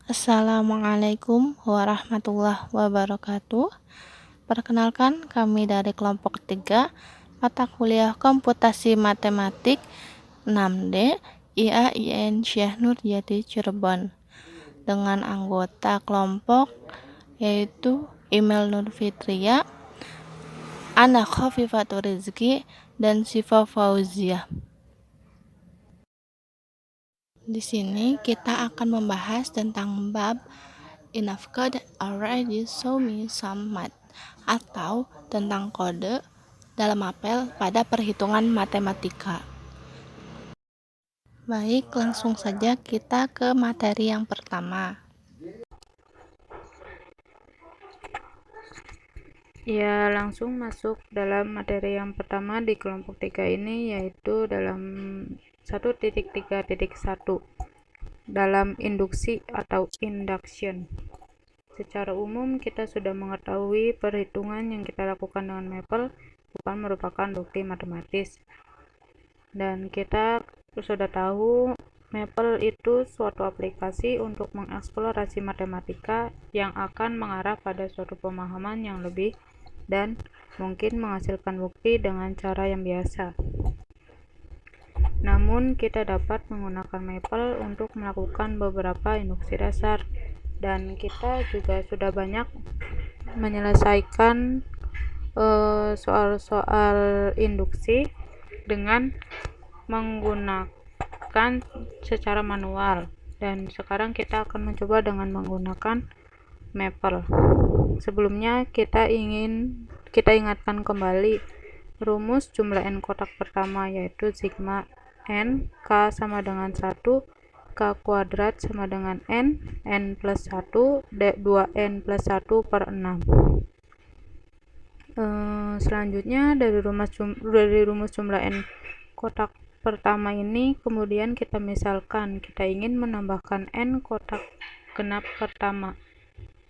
Assalamualaikum warahmatullahi wabarakatuh. Perkenalkan, kami dari kelompok 3 mata kuliah Komputasi Matematik 6D IAIN Syekh Nurjati Cirebon dengan anggota kelompok yaitu Imel Nurfitria, Ana Khofifatur Rizki, dan Sifa Fauziah. Di sini kita akan membahas tentang bab Enough Code Already Show Me Some Math, atau tentang kode dalam apel pada perhitungan matematika. Baik, langsung saja kita ke materi yang pertama. Ya, langsung masuk dalam materi yang pertama di kelompok 3 ini, yaitu dalam 1.3.1 dalam induksi atau induction. Secara umum kita sudah mengetahui perhitungan yang kita lakukan dengan Maple bukan merupakan bukti matematis, dan kita sudah tahu Maple itu suatu aplikasi untuk mengeksplorasi matematika yang akan mengarah pada suatu pemahaman yang lebih dan mungkin menghasilkan bukti dengan cara yang biasa. Namun, kita dapat menggunakan Maple untuk melakukan beberapa induksi dasar, dan kita juga sudah banyak menyelesaikan soal-soal induksi dengan menggunakan secara manual, dan sekarang kita akan mencoba dengan menggunakan Maple. Sebelumnya kita ingatkan kembali rumus jumlah n kotak pertama, yaitu sigma n k sama dengan 1, k kuadrat sama dengan n plus 1, 2n plus 1 per 6. Selanjutnya dari rumus jumlah n kotak pertama ini, kemudian kita misalkan kita ingin menambahkan n kotak genap pertama.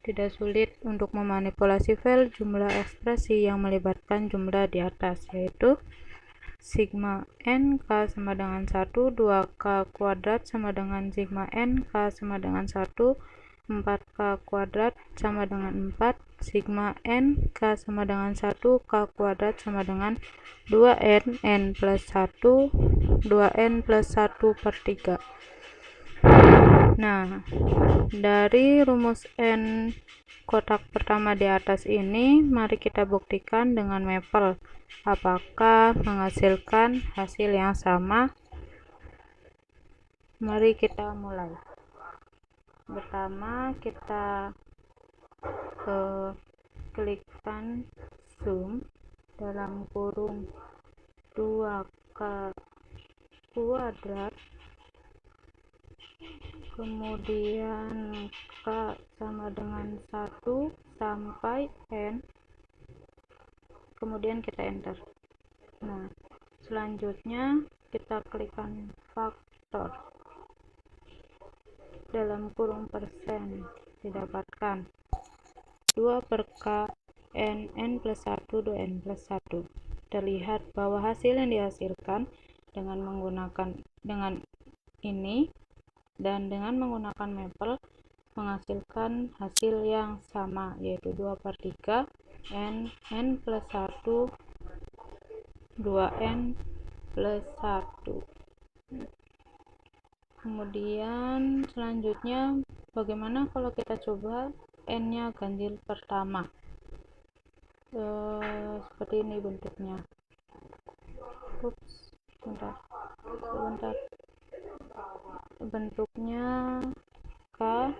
Tidak sulit untuk memanipulasi file jumlah ekspresi yang melibatkan jumlah di atas, yaitu sigma n k sama dengan 1, 2k kuadrat sama dengan sigma n k sama dengan 1, 4k kuadrat sama dengan 4, sigma n k sama dengan 1, k kuadrat sama dengan 2n, n plus 1, 2n plus 1 per 3. Nah, dari rumus n kotak pertama di atas ini, mari kita buktikan dengan Maple apakah menghasilkan hasil yang sama. Mari kita mulai. Pertama, kita klikkan zoom dalam kurung 2k kuadrat, kemudian k sama dengan 1 sampai n, kemudian kita enter. Nah, selanjutnya kita klikkan faktor dalam kurung persen, didapatkan 2 per k n plus 1, 2n plus 1. Terlihat bahwa hasil yang dihasilkan dengan ini dan dengan menggunakan Maple menghasilkan hasil yang sama, yaitu 2 per 3 n plus 1, 2n plus 1. Kemudian selanjutnya, bagaimana kalau kita coba n nya ganjil pertama? Seperti ini bentuknya. Sebentar. Bentuknya k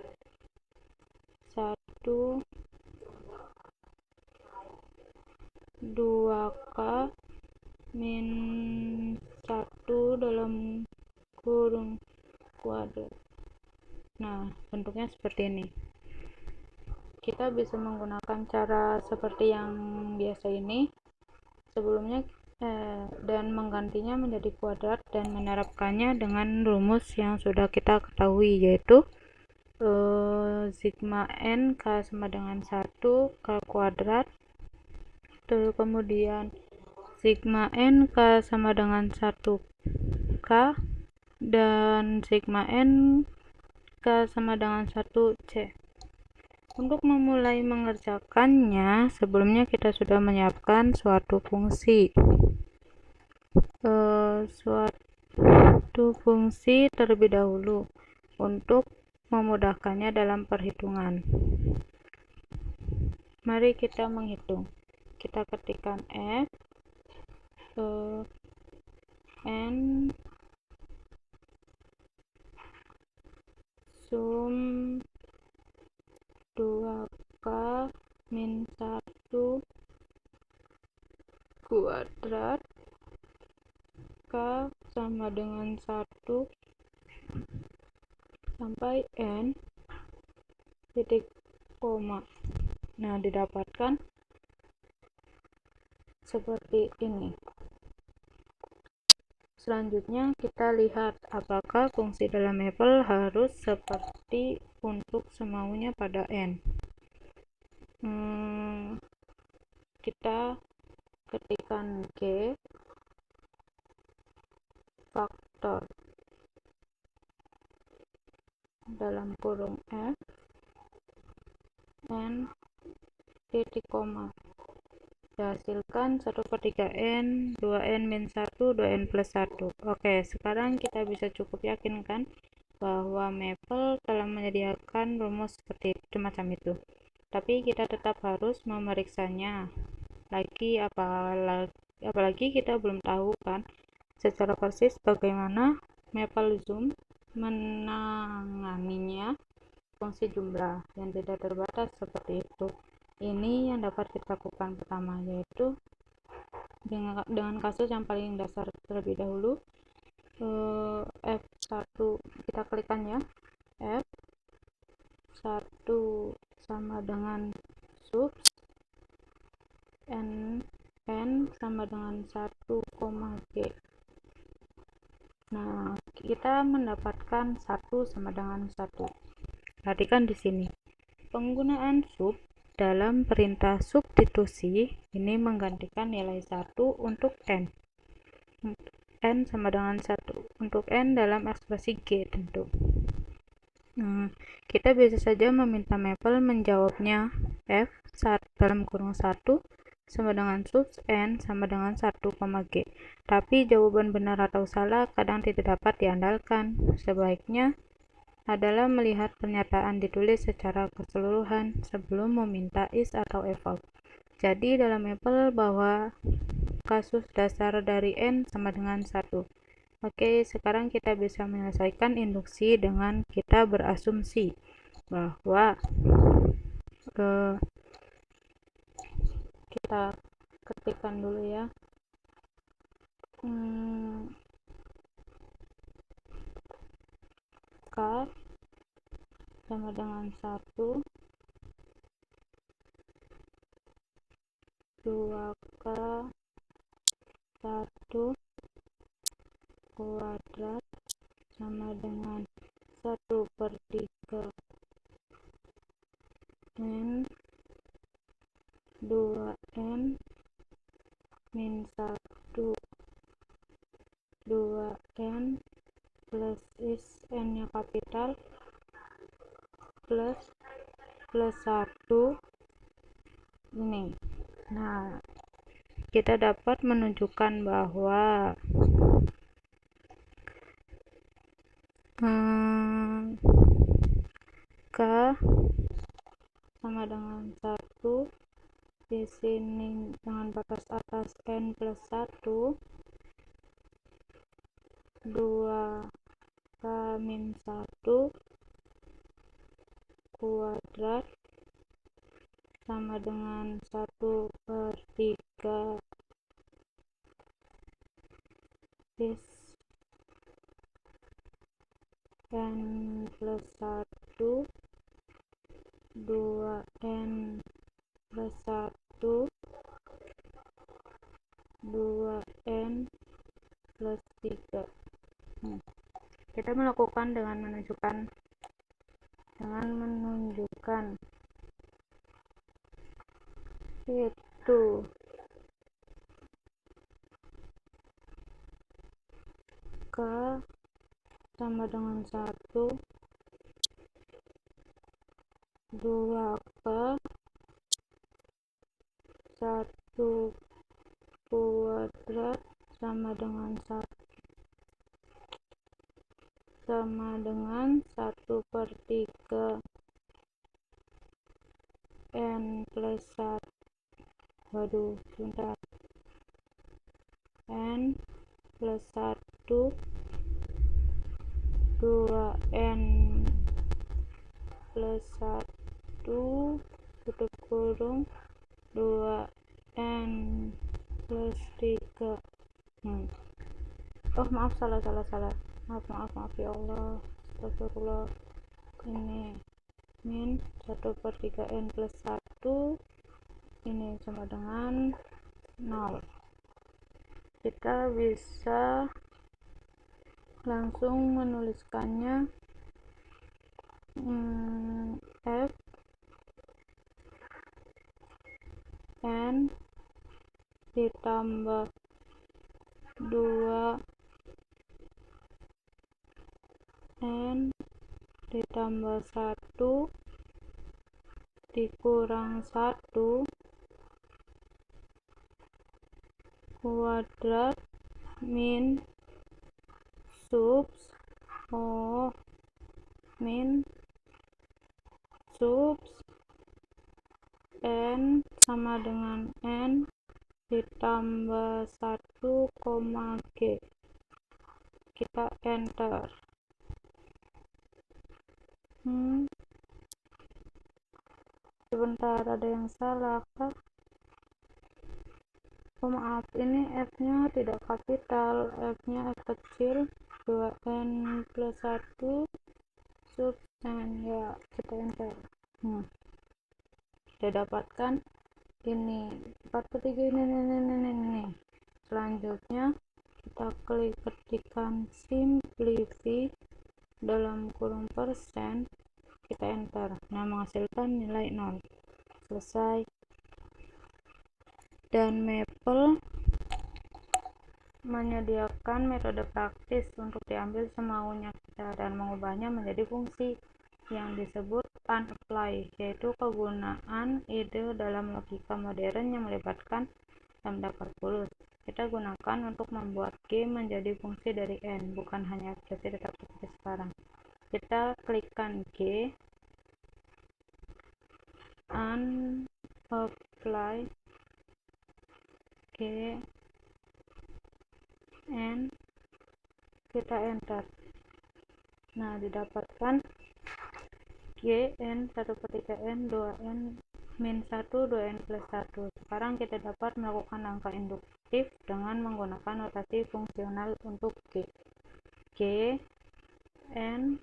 1, 2k min 1 dalam kurung kuadrat. Nah, bentuknya seperti ini. Kita bisa menggunakan cara seperti yang biasa ini sebelumnya, dan menggantinya menjadi kuadrat dan menerapkannya dengan rumus yang sudah kita ketahui, yaitu sigma n k sama dengan 1 k kuadrat, kemudian sigma n k sama dengan 1 k, dan sigma n K sama dengan 1C. Untuk memulai mengerjakannya, sebelumnya kita sudah menyiapkan suatu fungsi. Suatu fungsi terlebih dahulu untuk memudahkannya dalam perhitungan. Mari kita menghitung. Kita ketikkan F N sum 2K min 1 kuadrat K sama dengan 1 sampai N titik koma. Nah, didapatkan seperti ini. Selanjutnya kita lihat apakah fungsi dalam Maple harus seperti untuk semaunya pada N. Kita ketikkan G faktor dalam kurung F N titik koma. Dihasilkan 1/3N, 2N min 1, 2N plus 1. Oke, sekarang kita bisa cukup yakinkan bahwa Maple telah menyediakan rumus seperti semacam itu. Tapi kita tetap harus memeriksanya lagi, apalagi kita belum tahu kan secara persis bagaimana MapleZoom menanganinya fungsi jumlah yang tidak terbatas seperti itu. Ini yang dapat kita lakukan pertama, yaitu dengan kasus yang paling dasar terlebih dahulu. F1 kita klikkan ya, F1 sama dengan sub N sama dengan 1, G. Nah, kita mendapatkan 1 sama dengan 1. Perhatikan di sini. Penggunaan sub dalam perintah substitusi ini menggantikan nilai 1 untuk N. N sama dengan 1 untuk N dalam ekspresi G tentu. Kita bisa saja meminta Maple menjawabnya F dalam kurung 1 sama dengan sub N sama dengan 1, G. Tapi jawaban benar atau salah kadang tidak dapat diandalkan. Sebaiknya adalah melihat pernyataan ditulis secara keseluruhan sebelum meminta is atau eval. Jadi dalam Maple bahwa kasus dasar dari N sama dengan 1. Oke, sekarang kita bisa menyelesaikan induksi dengan kita berasumsi bahwa kita ketikkan dulu ya. K sama dengan 1, 2K 1 kuadrat sama dengan 1/3 N 2N min 1 2N plus is N nya kapital plus 1 ini. Nah, kita dapat menunjukkan bahwa K sama dengan 1 di sini dengan batas atas N plus 1, 2K min 1 kuadrat sama dengan 1/3 is N plus 1 2N plus 1 2N plus 3. Kita melakukan dengan menunjukkan itu K sama dengan 1 2 ke 1 kuadrat sama dengan 1/3 n plus 1 n plus 1 2n plus 1 tutup kurung 2n plus 3. Oh maaf, salah, maaf ya Allah, astagfirullah. Ini min 1/3 n plus 1 ini sama dengan 0. Kita bisa langsung menuliskannya f n ditambah 2 n ditambah 1 dikurang 1 kuadrat min subs n sama dengan n ditambah 1, g. Kita enter. Sebentar, ada yang salah kah? Oh maaf, ini f nya tidak kapital, f nya f kecil, 2n plus 1 sub n, ya kita enter. Kita dapatkan ini 4/3 ini. Selanjutnya kita klik ketikkan simplify dalam kurung persen, kita enter. Nah, menghasilkan nilai 0. Selesai. Dan Maple menyediakan metode praktis untuk diambil semaunya kita dan mengubahnya menjadi fungsi yang disebut unapply, yaitu kegunaan ide dalam logika modern yang melibatkan lambda kalkulus. Kita gunakan untuk membuat G menjadi fungsi dari N, bukan hanya ekspresi tetap seperti sekarang. Kita klikkan G, unapply G, N, kita enter. Nah, didapatkan G, N, 1/3 N, 2N, min 1, 2N plus 1. Sekarang kita dapat melakukan langkah induktif dengan menggunakan notasi fungsional untuk G. G, N,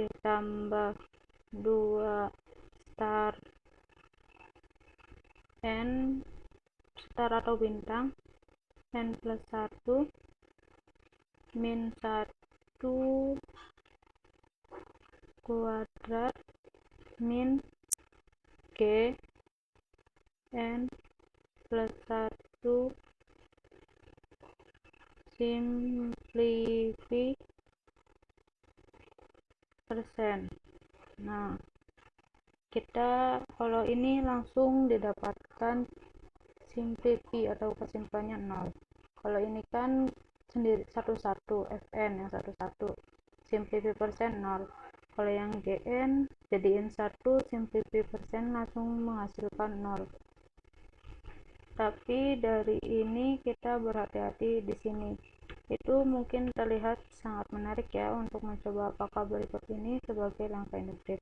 ditambah 2 star N, star atau bintang, N plus 1, min 1 kuadrat min G, N plus 1 simplify persen. Nah, kita kalau ini langsung didapatkan simplify atau kesimpulannya 0. Kalau ini kan sendiri satu-satu, Fn yang satu-satu, simplify persen 0. Kalau yang Gn jadiin 1, simplify persen langsung menghasilkan 0. Tapi dari ini kita berhati-hati di sini. Itu mungkin terlihat sangat menarik ya untuk mencoba apakah berikut ini sebagai langkah induktif.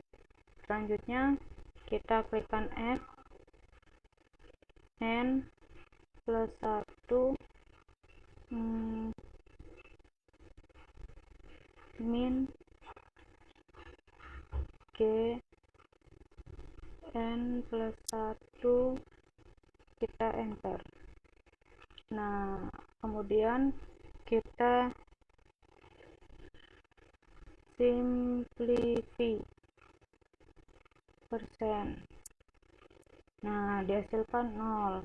Selanjutnya kita klikkan F, N plus 1 min G, N plus 1, kita enter. Nah, kemudian kita simplify persen. Nah, dihasilkan 0.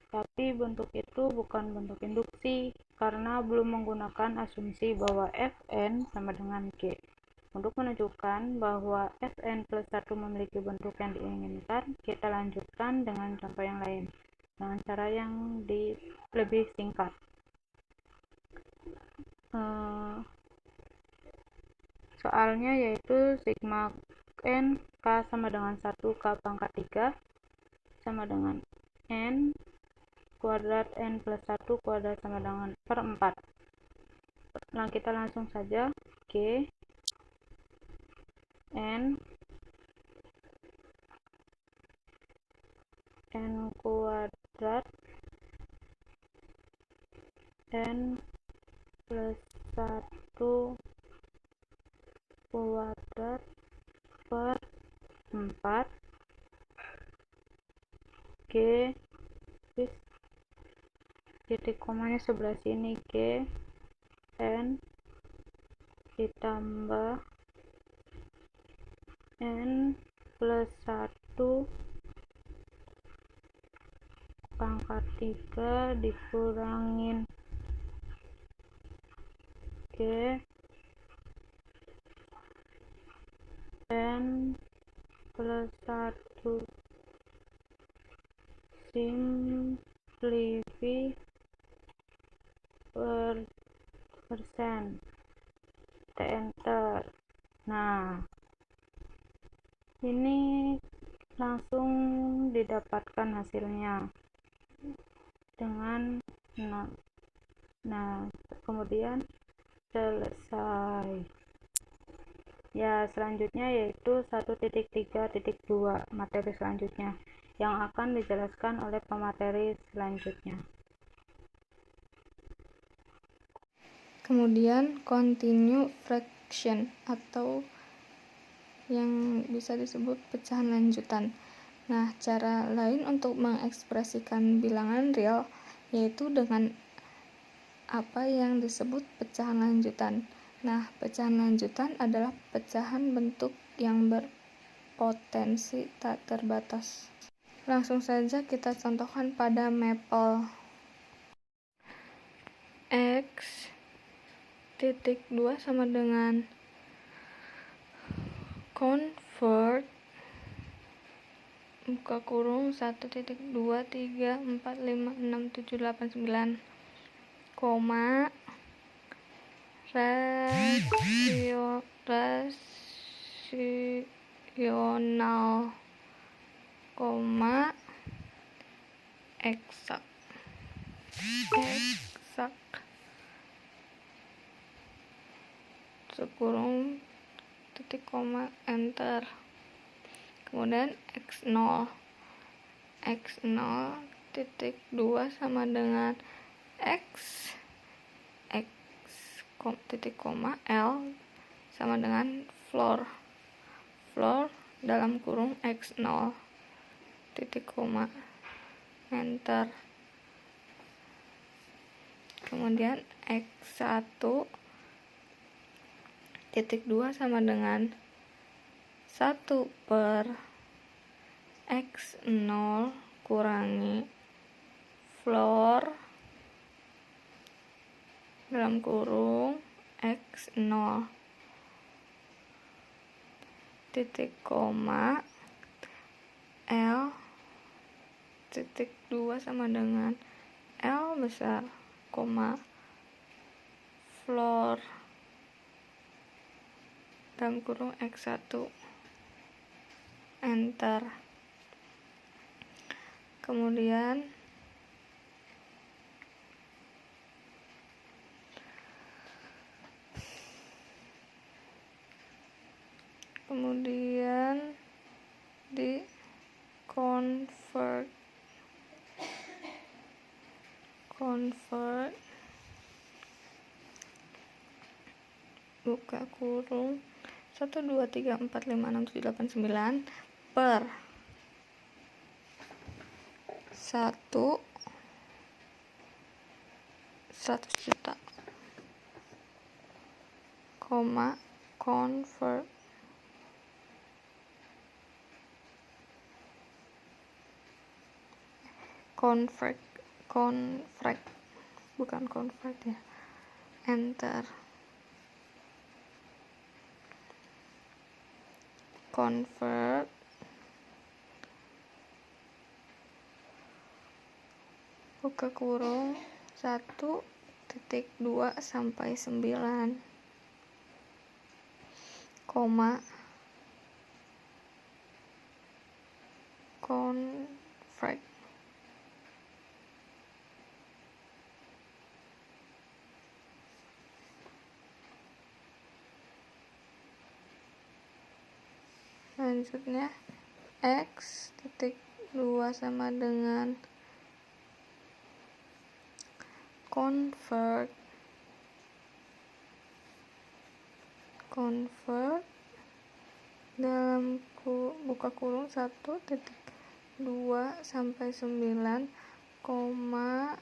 Tapi bentuk itu bukan bentuk induksi karena belum menggunakan asumsi bahwa Fn sama dengan G. Untuk menunjukkan bahwa Fn plus 1 memiliki bentuk yang diinginkan, kita lanjutkan dengan contoh yang lain, dengan cara yang lebih singkat. Soalnya yaitu sigma n k sama dengan 1 k pangkat 3 sama dengan n kuadrat n plus 1 kuadrat sama dengan per 4. Nah, kita langsung saja g n kuadrat n plus 1 kuadrat per 4 g titik komanya sebelah sini, g n ditambah n plus 1 pangkat 3 dikurangin g n plus 1 simplifi per persen, kita enter. Nah, ini langsung didapatkan hasilnya dengan 0. Nah, kemudian selesai. Ya, selanjutnya yaitu 1.3.2 materi selanjutnya yang akan dijelaskan oleh pemateri selanjutnya. Kemudian continue fraction atau yang bisa disebut pecahan lanjutan. Nah, cara lain untuk mengekspresikan bilangan real yaitu dengan apa yang disebut pecahan lanjutan. Nah, pecahan lanjutan adalah pecahan bentuk yang berpotensi tak terbatas. Langsung saja kita contohkan pada Maple. X titik 2 sama dengan convert buka kurung 1.2345678 koma rasional koma eksak sekurung titik koma enter. Kemudian x0 titik 2 sama dengan x titik koma L sama dengan floor dalam kurung x0 titik koma enter. Kemudian x1 titik 2 sama dengan 1 per x0 kurangi floor dalam kurung x0 titik koma L titik 2 sama dengan L besar koma floor dalam kurung x1 enter. Kemudian di convert buka kurung 123456789 per 100 juta koma convert bukan convert ya, enter. convert buka kurung 1.2 sampai 9, koma convert selanjutnya x titik 2 sama dengan convert dalam buka kurung 1.2 sampai 9, koma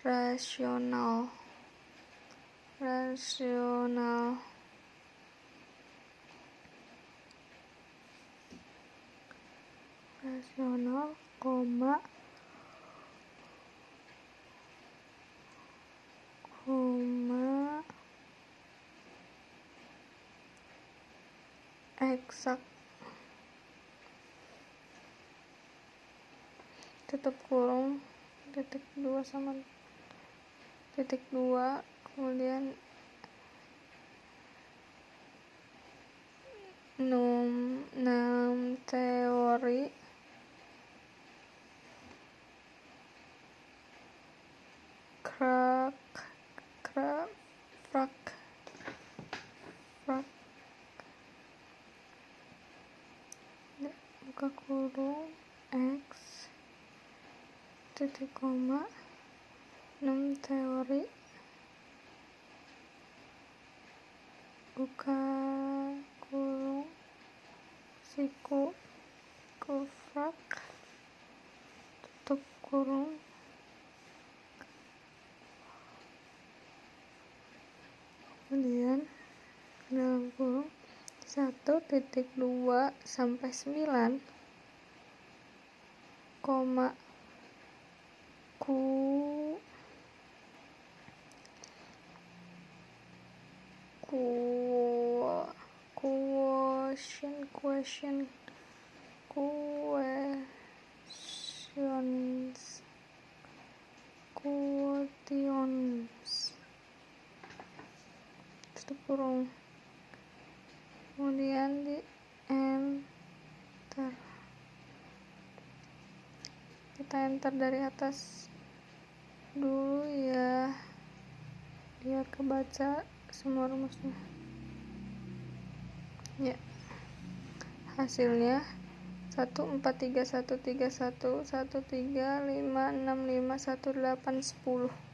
rasional koma eksak tutup kurung titik 2 sama titik 2, kemudian teori buka kurung x titik koma 6 teori buka kurung siku kufrak tutup kurung kemudian dalam kurung 1.2 sampai 9, koma quotients tutup kurung, kemudian di enter, kita enter dari atas dulu ya biar kebaca semua rumusnya ya. Hasilnya 143113113551810.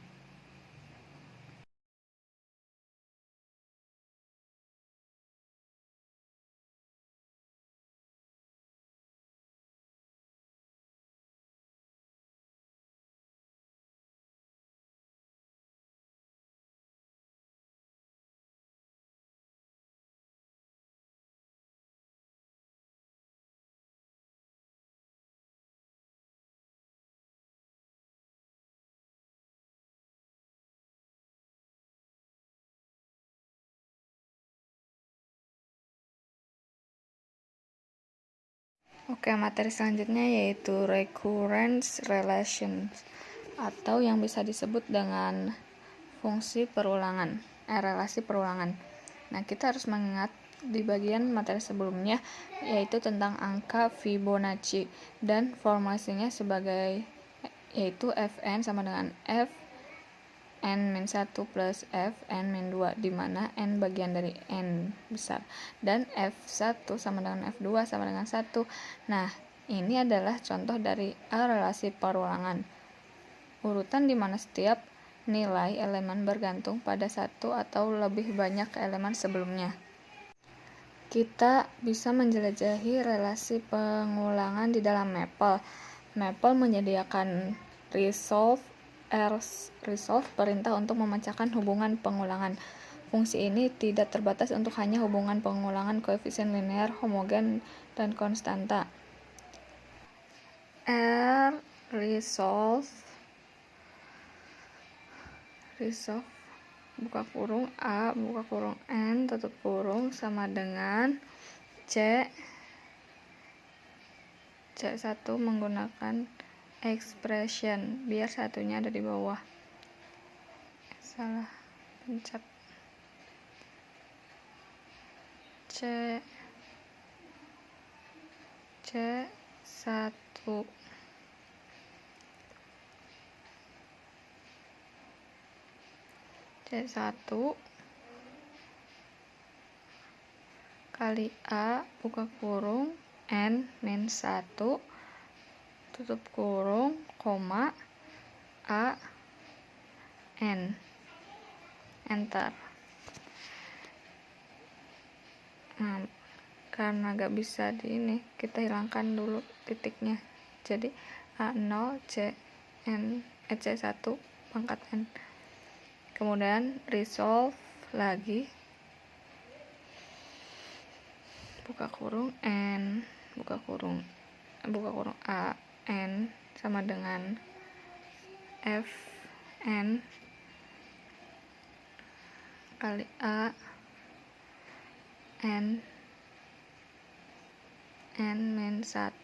Oke, materi selanjutnya yaitu recurrence relations atau yang bisa disebut dengan fungsi perulangan, relasi perulangan. Nah, kita harus mengingat di bagian materi sebelumnya yaitu tentang angka Fibonacci dan formulasinya sebagai yaitu Fn sama dengan F n-1 plus f n-2 di mana n bagian dari n besar dan f1 sama dengan f2 sama dengan 1. Nah, ini adalah contoh dari relasi perulangan. Urutan di mana setiap nilai elemen bergantung pada satu atau lebih banyak elemen sebelumnya. Kita bisa menjelajahi relasi pengulangan di dalam Maple. Maple menyediakan resolve perintah untuk memecahkan hubungan pengulangan. Fungsi ini tidak terbatas untuk hanya hubungan pengulangan koefisien linear, homogen, dan konstanta. Resolve buka kurung A buka kurung N tutup kurung sama dengan C1 menggunakan expression, biar satunya ada di bawah. Salah pencet. C1 kali A buka kurung N min 1 tutup kurung koma A N, enter. Nah, karena gak bisa di ini, kita hilangkan dulu titiknya, jadi A0 C1 pangkat N. Kemudian resolve lagi, buka kurung N buka kurung A N sama dengan F N kali A N min 1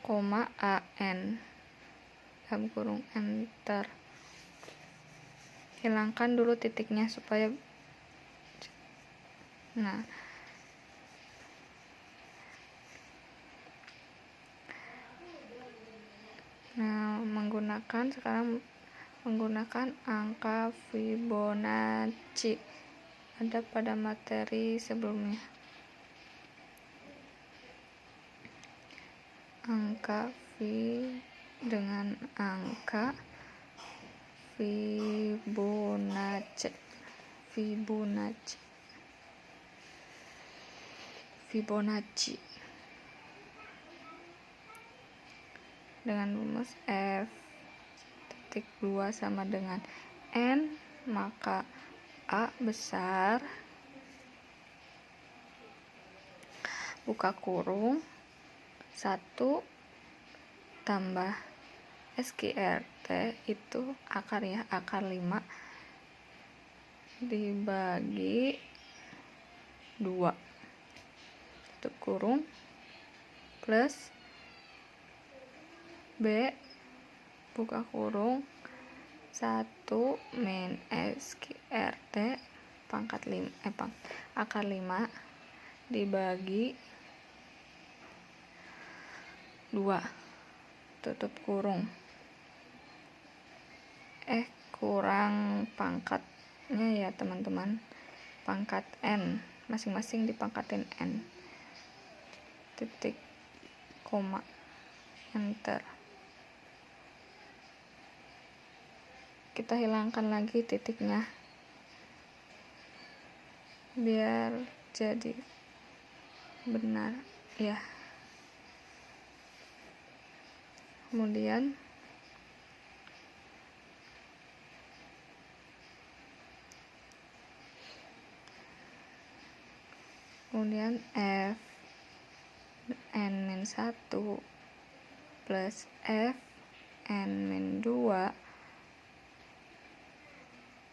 koma A N dalam kurung, enter. Hilangkan dulu titiknya supaya sekarang menggunakan angka Fibonacci, ada pada materi sebelumnya. Dengan angka Fibonacci dengan rumus F(2) sama dengan N, maka A besar buka kurung 1 tambah SQRT itu akar 5 dibagi 2 tutup kurung plus B buka kurung 1 min SQRT akar 5 dibagi 2 tutup kurung, kurang pangkatnya ya teman-teman, pangkat N, masing-masing dipangkatin N, titik koma, enter. Kita hilangkan lagi titiknya biar jadi benar ya. Kemudian F N min 1 plus F N min 2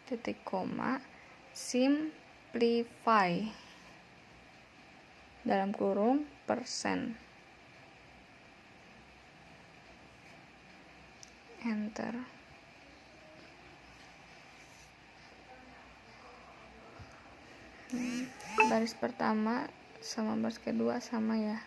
titik koma simplify dalam kurung persen, enter. Baris pertama sama baris kedua sama ya.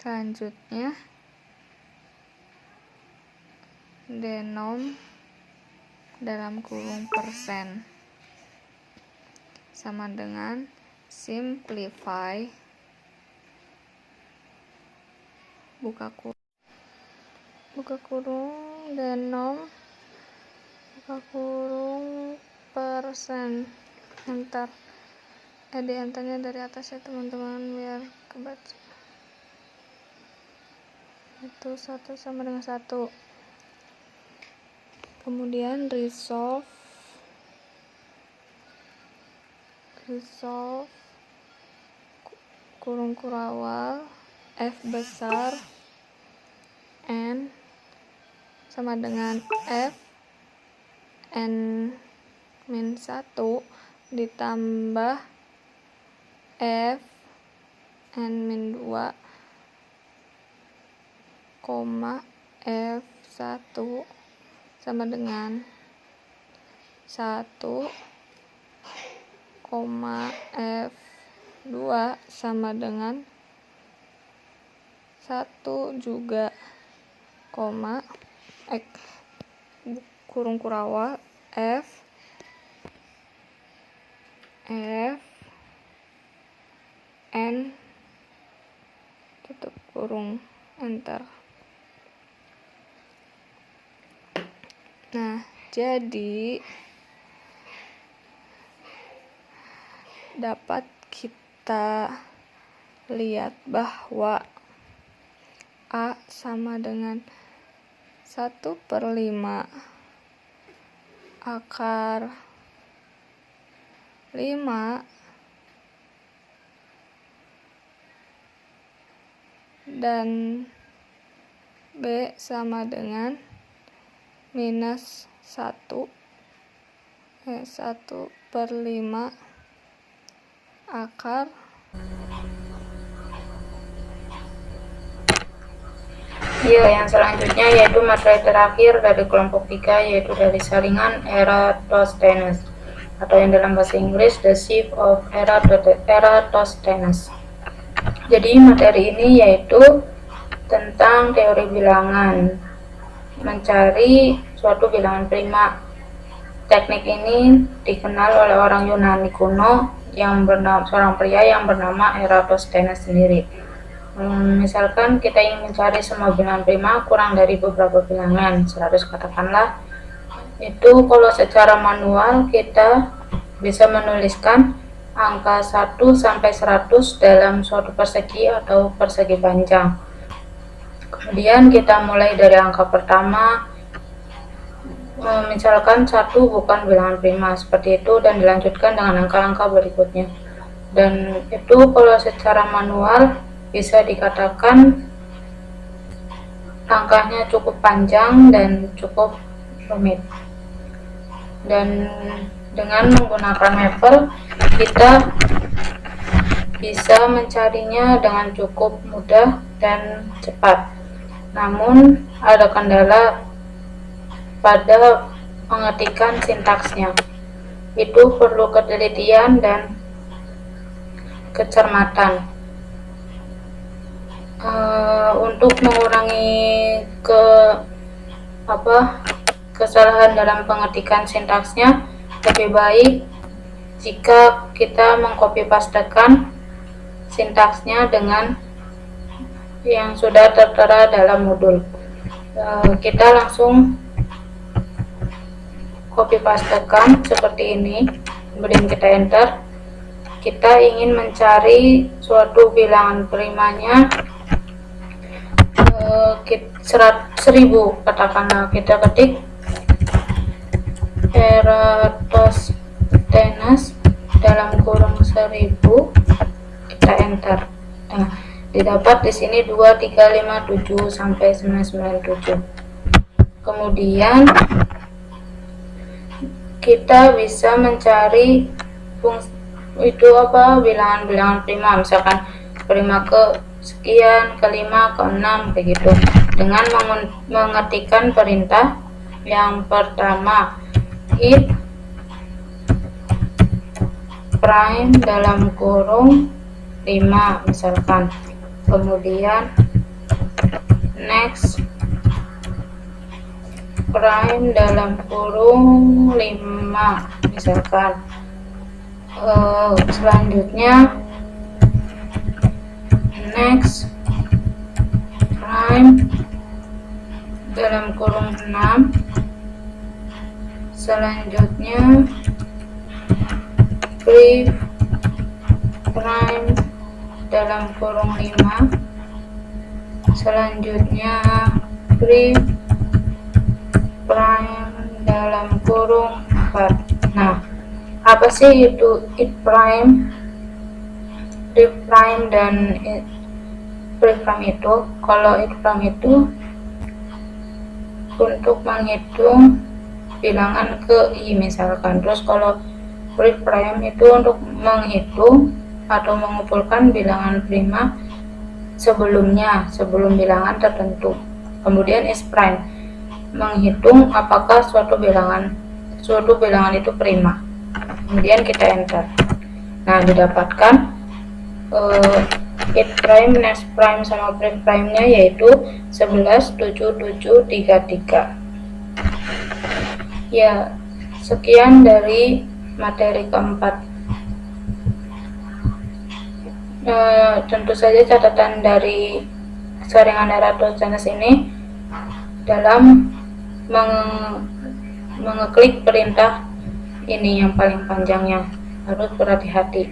Selanjutnya denom dalam kurung persen sama dengan simplify buka kurung denom buka kurung persen, enter. Di enternya dari atas ya teman-teman biar kebaca. Itu 1 sama dengan 1. Kemudian resolve kurung kurawal F besar N sama dengan F N min 1 ditambah F N min 2 koma F1 sama dengan 1 koma F2 sama dengan 1 juga koma kurung kurawal F N tutup kurung enter. Nah, jadi dapat kita lihat bahwa A sama dengan 1/5 akar 5 dan B sama dengan minus 1/5 akar yang selanjutnya yaitu materi terakhir dari kelompok 3, yaitu dari saringan Eratosthenes, atau yang dalam bahasa Inggris The Sieve of Eratosthenes. Jadi materi ini yaitu tentang teori bilangan, mencari suatu bilangan prima. Teknik ini dikenal oleh orang Yunani kuno seorang pria yang bernama Eratosthenes sendiri. Misalkan kita ingin mencari semua bilangan prima kurang dari beberapa bilangan, 100 katakanlah, itu kalau secara manual kita bisa menuliskan angka 1 sampai 100 dalam suatu persegi atau persegi panjang. Kemudian kita mulai dari angka pertama, misalkan 1 bukan bilangan prima seperti itu, dan dilanjutkan dengan angka-angka berikutnya. Dan itu kalau secara manual bisa dikatakan angkanya cukup panjang dan cukup rumit. Dan dengan menggunakan mapper kita bisa mencarinya dengan cukup mudah dan cepat. Namun ada kendala pada pengetikan sintaksnya. Itu perlu ketelitian dan kecermatan. Untuk mengurangi kesalahan dalam pengetikan sintaksnya, lebih baik jika kita mengcopy pastekan sintaksnya dengan yang sudah tertera dalam modul. Kita langsung copy pastekan seperti ini, kemudian kita enter. Kita ingin mencari suatu bilangan primanya 1000, katakanlah. Kita ketik Eratosthenes dalam kurung 1000, kita enter. Nah, didapat di sini 2, 3, 5, 7 sampai 997. Kemudian kita bisa mencari bilangan-bilangan prima, misalkan prima ke sekian, ke-5, ke-6, begitu, dengan mengetikkan perintah yang pertama, if prime dalam kurung 5 misalkan, kemudian next prime dalam kurung 5 misalkan, selanjutnya next prime dalam kurung 6, selanjutnya prime dalam kurung 5, selanjutnya prime dalam kurung 4. Nah, apa sih itu if prime? prime dan prime itu, kalau prime itu untuk menghitung bilangan ke i misalkan, terus kalau prime itu untuk menghitung atau mengumpulkan bilangan prima sebelumnya, sebelum bilangan tertentu. Kemudian is prime menghitung apakah suatu bilangan itu prima. Kemudian kita enter. Nah, didapatkan it prime, next prime sama prime nya yaitu 11, 7, 7, 3, 3. Ya, sekian dari materi keempat. Tentu saja catatan dari Saringan Eratosthenes ini dalam mengeklik perintah ini yang paling panjangnya harus berhati-hati.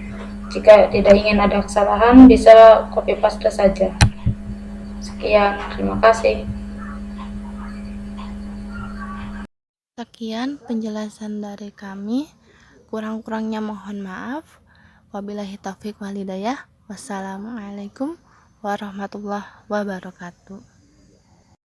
Jika tidak ingin ada kesalahan, bisa copy paste saja. Sekian, terima kasih. Sekian penjelasan dari kami. Kurang-kurangnya mohon maaf. Wabillahi taufiq wal hidayah. Wassalamualaikum warahmatullahi wabarakatuh.